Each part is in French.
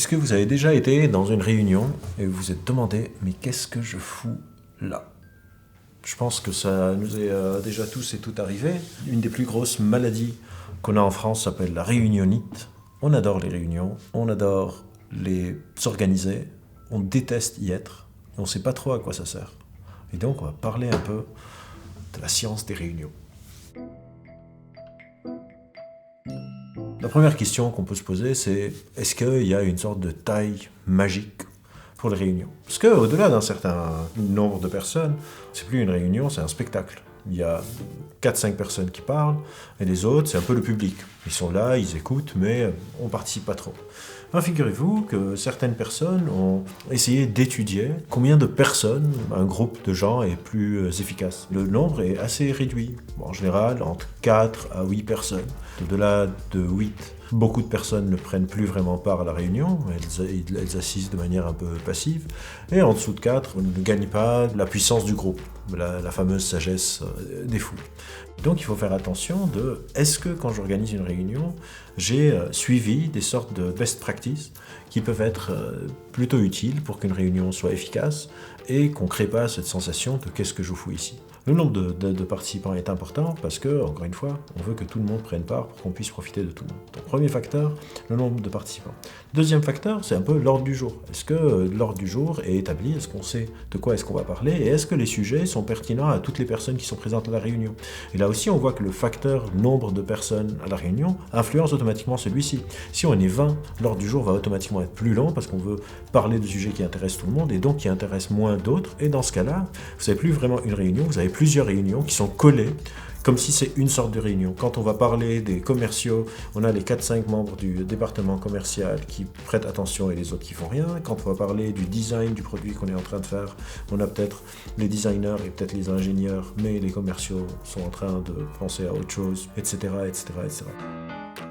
Est-ce que vous avez déjà été dans une réunion et vous vous êtes demandé « mais qu'est-ce que je fous là ?» Je pense que ça nous est déjà tous et toutes arrivé. Une des plus grosses maladies qu'on a en France s'appelle la réunionite. On adore les réunions, on adore les organiser, on déteste y être, et on ne sait pas trop à quoi ça sert. Et donc on va parler un peu de la science des réunions. La première question qu'on peut se poser, c'est est-ce qu'il y a une sorte de taille magique pour les réunions? Parce qu'au-delà d'un certain nombre de personnes, c'est plus une réunion, c'est un spectacle. Il y a 4-5 personnes qui parlent, et les autres, c'est un peu le public. Ils sont là, ils écoutent, mais on ne participe pas trop. Alors, figurez-vous que certaines personnes ont essayé d'étudier combien de personnes un groupe de gens est plus efficace. Le nombre est assez réduit. Bon, en général, entre 4 à 8 personnes. Au-delà de 8, beaucoup de personnes ne prennent plus vraiment part à la réunion, elles assistent de manière un peu passive. Et en dessous de 4, on ne gagne pas la puissance du groupe, la fameuse sagesse des fous. Donc il faut faire attention de, est-ce que quand j'organise une réunion, j'ai suivi des sortes de best practices qui peuvent être plutôt utiles pour qu'une réunion soit efficace et qu'on ne crée pas cette sensation de qu'est-ce que je fous ici. Le nombre de participants est important parce que, encore une fois, on veut que tout le monde prenne part pour qu'on puisse profiter de tout le monde. Donc, premier facteur, le nombre de participants. Deuxième facteur, c'est un peu l'ordre du jour. Est-ce que l'ordre du jour est établi? Est-ce qu'on sait de quoi est-ce qu'on va parler? Et est-ce que les sujets sont pertinents à toutes les personnes qui sont présentes à la réunion? Et là aussi, on voit que le facteur nombre de personnes à la réunion influence automatiquement celui-ci. Si on est 20, l'ordre du jour va automatiquement être plus long parce qu'on veut parler de sujets qui intéressent tout le monde et donc qui intéressent moins d'autres. Et dans ce cas-là, vous n'avez plus vraiment une réunion, vous avez plusieurs réunions qui sont collées comme si c'est une sorte de réunion. Quand on va parler des commerciaux, on a les 4-5 membres du département commercial qui prêtent attention et les autres qui font rien. Quand on va parler du design du produit qu'on est en train de faire, on a peut-être les designers et peut-être les ingénieurs, mais les commerciaux sont en train de penser à autre chose, etc., etc., etc.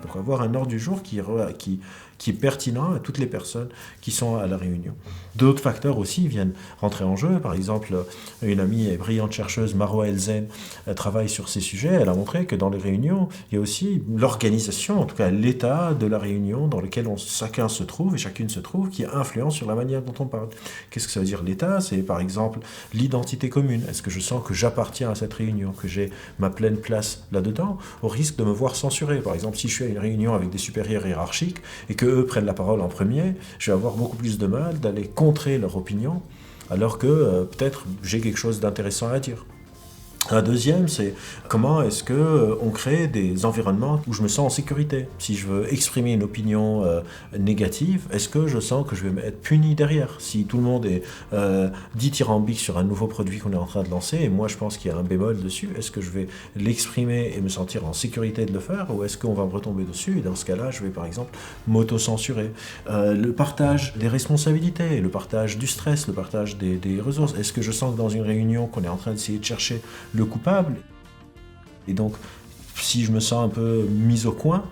Donc avoir un ordre du jour qui est pertinent à toutes les personnes qui sont à la réunion. D'autres facteurs aussi viennent rentrer en jeu. Par exemple, une amie et brillante chercheuse, Marwa Elzen, travaille sur ces sujets. Elle a montré que dans les réunions, il y a aussi l'organisation, en tout cas l'état de la réunion dans lequel chacun se trouve et chacune se trouve, qui influence sur la manière dont on parle. Qu'est-ce que ça veut dire l'état? C'est par exemple l'identité commune. Est-ce que je sens que j'appartiens à cette réunion, que j'ai ma pleine place là-dedans, au risque de me voir censuré? Par exemple, si je suis à une réunion avec des supérieurs hiérarchiques et qu'eux prennent la parole en premier, je vais avoir beaucoup plus de mal d'aller contrer leur opinion, alors que peut-être j'ai quelque chose d'intéressant à dire. Un deuxième, c'est comment est-ce qu'on crée des environnements où je me sens en sécurité. Si je veux exprimer une opinion négative, est-ce que je sens que je vais être puni derrière? Si tout le monde est dithyrambique sur un nouveau produit qu'on est en train de lancer, et moi je pense qu'il y a un bémol dessus, est-ce que je vais l'exprimer et me sentir en sécurité de le faire, ou est-ce qu'on va me retomber dessus? Et dans ce cas-là, je vais par exemple m'auto-censurer. Le partage des responsabilités, le partage du stress, le partage des ressources. Est-ce que je sens que dans une réunion qu'on est en train d'essayer de chercher le coupable, et donc si je me sens un peu mis au coin,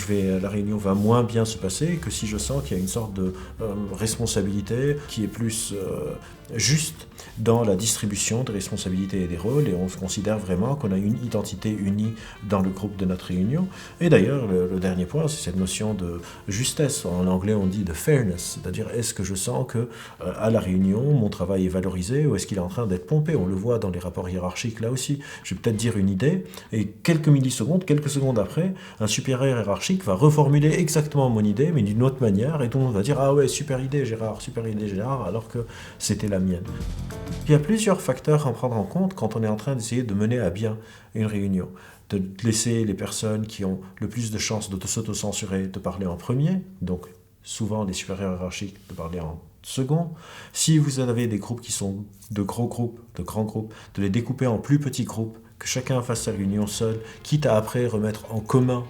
la réunion va moins bien se passer que si je sens qu'il y a une sorte de responsabilité qui est plus juste dans la distribution des responsabilités et des rôles, et on considère vraiment qu'on a une identité unie dans le groupe de notre réunion. Et d'ailleurs, le dernier point, c'est cette notion de justesse. En anglais, on dit de fairness, c'est-à-dire est-ce que je sens que à la réunion, mon travail est valorisé ou est-ce qu'il est en train d'être pompé? On le voit dans les rapports hiérarchiques là aussi. Je vais peut-être dire une idée et quelques secondes après, un supérieur hiérarchique va reformuler exactement mon idée, mais d'une autre manière, et tout le monde va dire « Ah ouais, super idée Gérard, alors que c'était la mienne. Il y a plusieurs facteurs à prendre en compte quand on est en train d'essayer de mener à bien une réunion. De laisser les personnes qui ont le plus de chances de s'auto-censurer de parler en premier, donc souvent les supérieurs hiérarchiques de parler en second. Si vous avez des groupes qui sont de grands groupes, de les découper en plus petits groupes, que chacun fasse sa réunion seul, quitte à après remettre en commun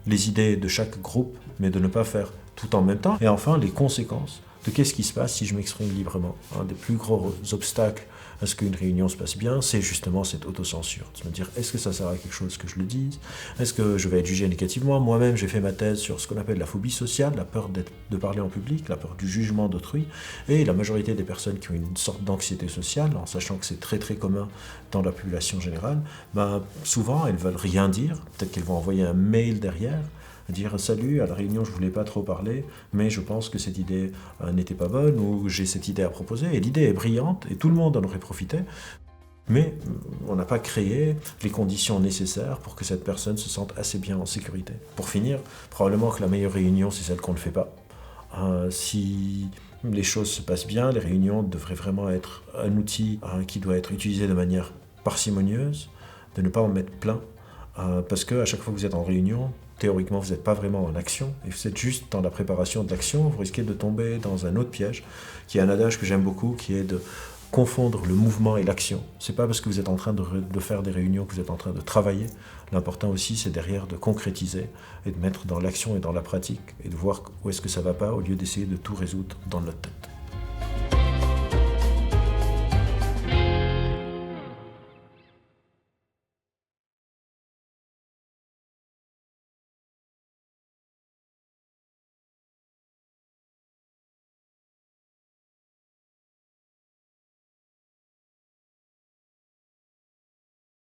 les idées de chaque groupe, mais de ne pas faire tout en même temps. Et enfin, les conséquences de qu'est-ce qui se passe si je m'exprime librement. Un des plus gros obstacles à ce qu'une réunion se passe bien, c'est justement cette autocensure. De me dire, est-ce que ça sert à quelque chose que je le dise? Est-ce que je vais être jugé négativement? Moi-même, j'ai fait ma thèse sur ce qu'on appelle la phobie sociale, la peur de parler en public, la peur du jugement d'autrui, et la majorité des personnes qui ont une sorte d'anxiété sociale, en sachant que c'est très très commun dans la population générale, souvent elles veulent rien dire, peut-être qu'elles vont envoyer un mail derrière, dire salut, à la réunion je voulais pas trop parler, mais je pense que cette idée n'était pas bonne, ou j'ai cette idée à proposer, et l'idée est brillante, et tout le monde en aurait profité, mais on n'a pas créé les conditions nécessaires pour que cette personne se sente assez bien en sécurité. Pour finir, probablement que la meilleure réunion, c'est celle qu'on ne fait pas. Si les choses se passent bien, les réunions devraient vraiment être un outil qui doit être utilisé de manière parcimonieuse, de ne pas en mettre plein, parce qu'à chaque fois que vous êtes en réunion, théoriquement, vous n'êtes pas vraiment en action, et vous êtes juste dans la préparation de l'action, vous risquez de tomber dans un autre piège, qui est un adage que j'aime beaucoup, qui est de confondre le mouvement et l'action. C'est pas parce que vous êtes en train de faire des réunions que vous êtes en train de travailler. L'important aussi, c'est derrière de concrétiser et de mettre dans l'action et dans la pratique et de voir où est-ce que ça va pas au lieu d'essayer de tout résoudre dans notre tête.